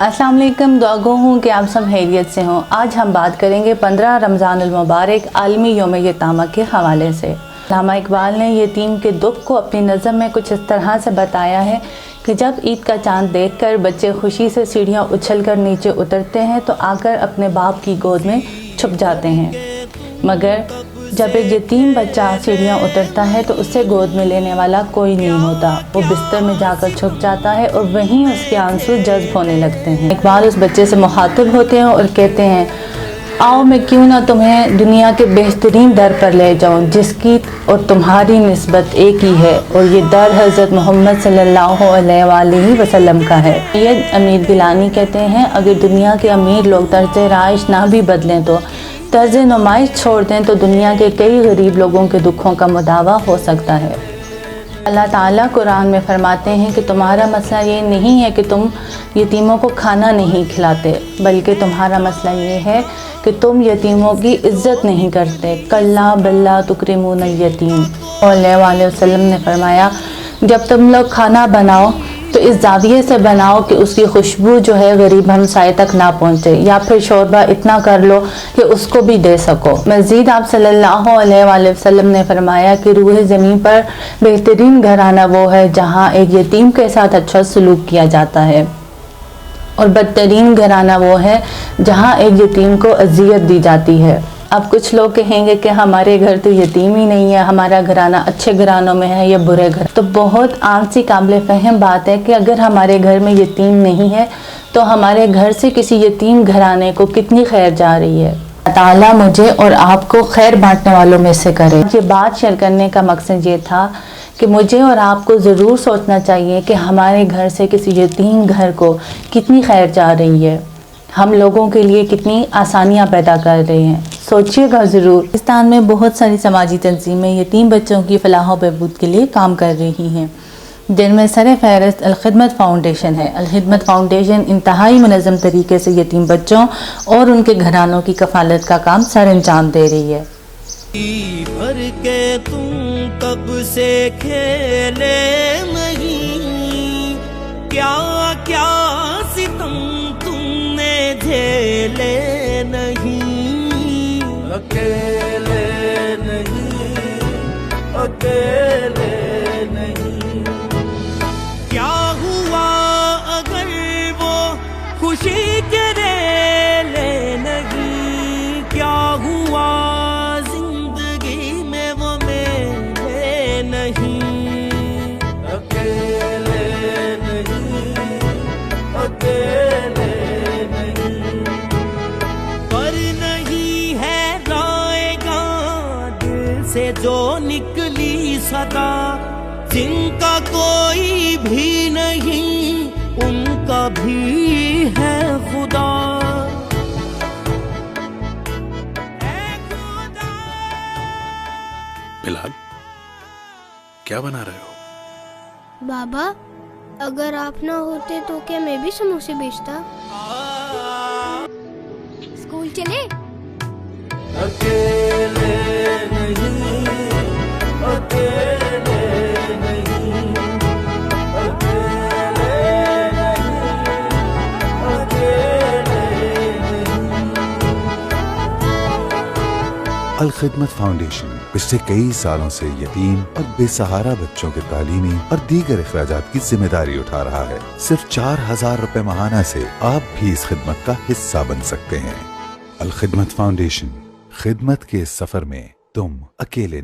अस्सलाम वालेकुम, दुआ गो हूँ कि आप सब खैरियत से हों। आज हम बात करेंगे 15 रमज़ानुल मुबारक आलमी यौम यतीमा के हवाले से। अल्लामा इकबाल ने यतीम के दुख को अपनी नज़म में कुछ इस तरह से बताया है कि जब ईद का चाँद देखकर बच्चे खुशी से सीढ़ियाँ उछलकर नीचे उतरते हैं तो आकर अपने बाप की गोद में छुप जाते हैं, मगर जब एक यतीम बच्चा सीढ़ियाँ उतरता है तो उसे गोद में लेने वाला कोई नहीं होता। वो बिस्तर में जाकर छुप जाता है और वहीं उसके आंसू जज्ब होने लगते हैं। इकबाल उस बच्चे से मुखातिब होते हैं और कहते हैं, आओ मैं क्यों ना तुम्हें दुनिया के बेहतरीन दर पर ले जाऊं जिसकी और तुम्हारी निस्बत एक ही है, और ये दर हज़रत मोहम्मद सल्लल्लाहु अलैहि वसल्लम का है। ये अमीर गिलानी कहते हैं, अगर दुनिया के अमीर लोग तर्ज़ राइश ना भी बदलें तो तर्ज़ नुमाइश छोड़ दें तो दुनिया के कई गरीब लोगों के दुखों का मुदावा हो सकता है। अल्लाह ताला कुरान में फरमाते हैं कि तुम्हारा मसला ये नहीं है कि तुम यतीमों को खाना नहीं खिलाते, बल्कि तुम्हारा मसला ये है कि तुम यतीमों की इज़्ज़त नहीं करते। कल्ला बल्ला तुकरिमून यतीम। सल्लल्लाहु अलैहि वसल्लम ने फरमाया, जब तुम लोग खाना बनाओ तो इस जाविये से बनाओ कि उसकी खुशबू जो है गरीब हमसाए तक ना पहुँचे, या फिर शोरबा इतना कर लो कि उसको भी दे सको। मज़ीद आप सल्लल्लाहु अलैहि वसल्लम ने फरमाया कि रूह ज़मीन पर बेहतरीन घराना वो है जहाँ एक यतीम के साथ अच्छा सलूक किया जाता है, और बदतरीन घराना वो है जहाँ एक यतीम को अजियत दी जाती है। अब कुछ लोग कहेंगे कि हमारे घर तो यतीम ही नहीं है, हमारा घराना अच्छे घरानों में है या बुरे घर। तो बहुत आम सी काबिल फ़हम बात है कि अगर हमारे घर में यतीम नहीं है तो हमारे घर से किसी यतीम घराने को कितनी खैर जा रही है। ताला मुझे और आपको खैर बांटने वालों में से करे। ये बात शेयर करने का मकसद ये था कि मुझे और आपको ज़रूर सोचना चाहिए कि हमारे घर से किसी यतीम घर को कितनी खैर जा रही है, हम लोगों के लिए कितनी आसानियाँ पैदा कर रहे हैं। सोचिएगा ज़रूर। पाकिस्तान में बहुत सारी समाजी तंजीमें यतीम बच्चों की फलाह व बहबूद के लिए काम कर रही हैं, जिनमें सर फहरिस्त अलखिदमत फ़ाउंडेशन है। अलखिदमत फ़ाउंडेशन इंतहाई मुनज़्ज़म तरीके से यतीम बच्चों और उनके घरानों की कफ़ालत का काम सर अंजाम दे रही है। भर के तुम कब से खेले नहीं, क्या क्या सितम तुमने झेले नहीं। अकेले नहीं, अकेले नहीं। क्या हुआ अगर वो खुशी के रेले नहीं, क्या हुआ जिंदगी में वो मेरे नहीं। अकेले नहीं, अकेले नहीं। पर नहीं है रोएगा दिल से जो निकली सदा, जिनका कोई भी नहीं उनका भी है खुदा। बिलाल, क्या बना रहे हो? बाबा, अगर आप ना होते तो क्या मैं भी समोसे बेचता? स्कूल चले? अकेले नहीं, अकेले नहीं, अकेले नहीं, अकेले नहीं। अल खिदमत फाउंडेशन पिछले कई सालों से यतीम और बेसहारा बच्चों के तालीमी और दीगर अखराजात की जिम्मेदारी उठा रहा है। सिर्फ 4000 रुपए माहाना से आप भी इस खिदमत का हिस्सा बन सकते हैं। अल खिदमत फाउंडेशन, खिदमत के सफर में तुम अकेले